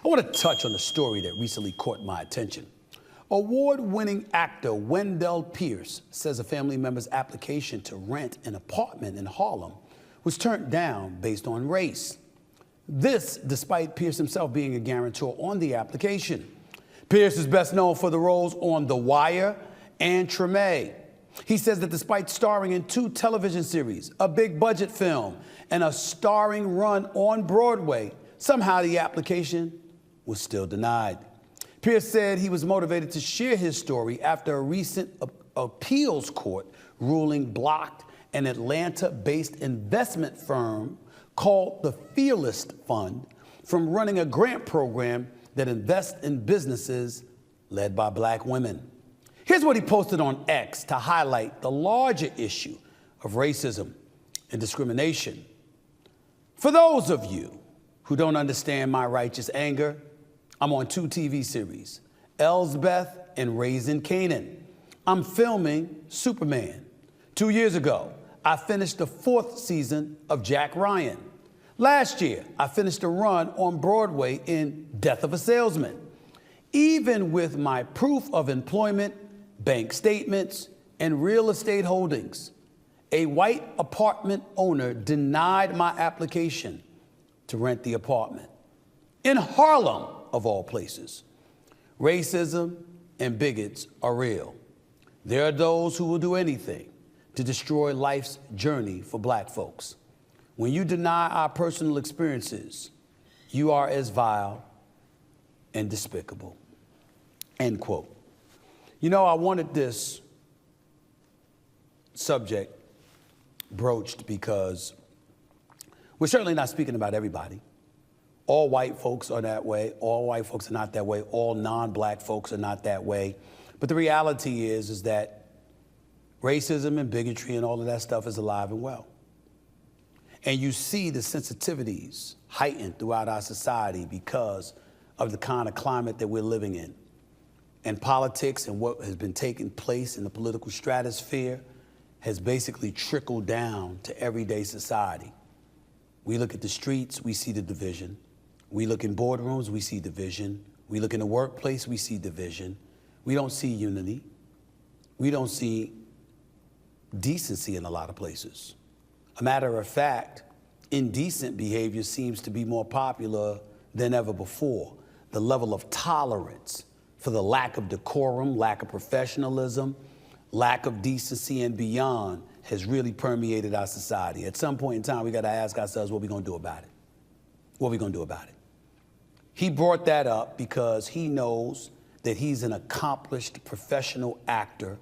I want to touch on a story that recently caught my attention. Award-winning actor Wendell Pierce says a family member's application to rent an apartment in Harlem was turned down based on race. This despite Pierce himself being a guarantor on the application. Pierce is best known for the roles on The Wire and Treme. He says that despite starring in 2 television series, a big budget film, and a starring run on Broadway, somehow the application was still denied. Pierce said he was motivated to share his story after a recent appeals court ruling blocked an Atlanta-based investment firm called the Fearless Fund from running a grant program that invests in businesses led by Black women. Here's what he posted on X to highlight the larger issue of racism and discrimination. For those of you who don't understand my righteous anger, I'm on 2 TV series, Elsbeth and Raising Canaan. I'm filming Superman. 2 years ago, I finished the 4th season of Jack Ryan. Last year, I finished a run on Broadway in Death of a Salesman. Even with my proof of employment, bank statements, and real estate holdings, a white apartment owner denied my application to rent the apartment. In Harlem, of all places. Racism and bigots are real. There are those who will do anything to destroy life's journey for Black folks. When you deny our personal experiences, you are as vile and despicable. End quote. You know, I wanted this subject broached because we're certainly not speaking about everybody. All white folks are that way. All white folks are not that way. All non-Black folks are not that way. But the reality is that racism and bigotry and all of that stuff is alive and well. And you see the sensitivities heightened throughout our society because of the kind of climate that we're living in. And politics and what has been taking place in the political stratosphere has basically trickled down to everyday society. We look at the streets, we see the division. We look in boardrooms, we see division. We look in the workplace, we see division. We don't see unity. We don't see decency in a lot of places. A matter of fact, indecent behavior seems to be more popular than ever before. The level of tolerance for the lack of decorum, lack of professionalism, lack of decency and beyond has really permeated our society. At some point in time, we got to ask ourselves, what are we going to do about it? What are we going to do about it? He brought that up because he knows that he's an accomplished professional actor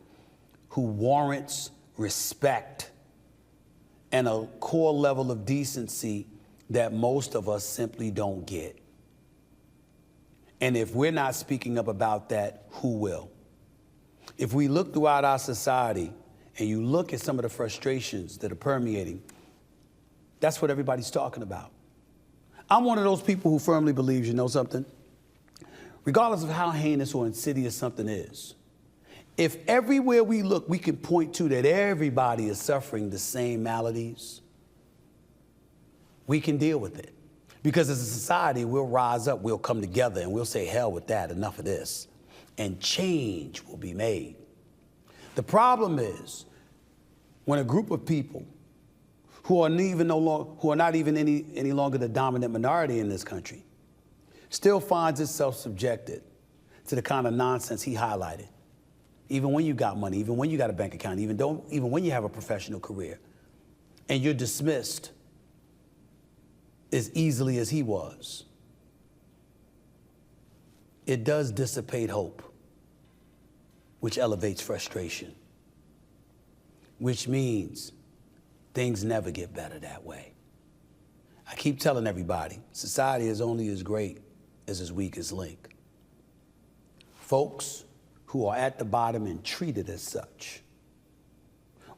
who warrants respect and a core level of decency that most of us simply don't get. And if we're not speaking up about that, who will? If we look throughout our society and you look at some of the frustrations that are permeating, that's what everybody's talking about. I'm one of those people who firmly believes, you know something? Regardless of how heinous or insidious something is, if everywhere we look, we can point to that everybody is suffering the same maladies, we can deal with it. Because as a society, we'll rise up, we'll come together, and we'll say, hell with that, enough of this. And change will be made. The problem is when a group of people who are not even any longer the dominant minority in this country still finds itself subjected to the kind of nonsense he highlighted. Even when you got money, even when you got a bank account, even when you have a professional career, and you're dismissed as easily as he was, it does dissipate hope, which elevates frustration, which means things never get better that way. I keep telling everybody, society is only as great as its weakest link. Folks who are at the bottom and treated as such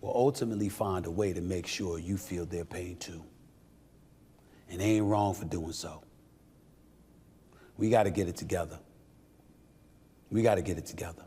will ultimately find a way to make sure you feel their pain too. And they ain't wrong for doing so. We got to get it together. We got to get it together.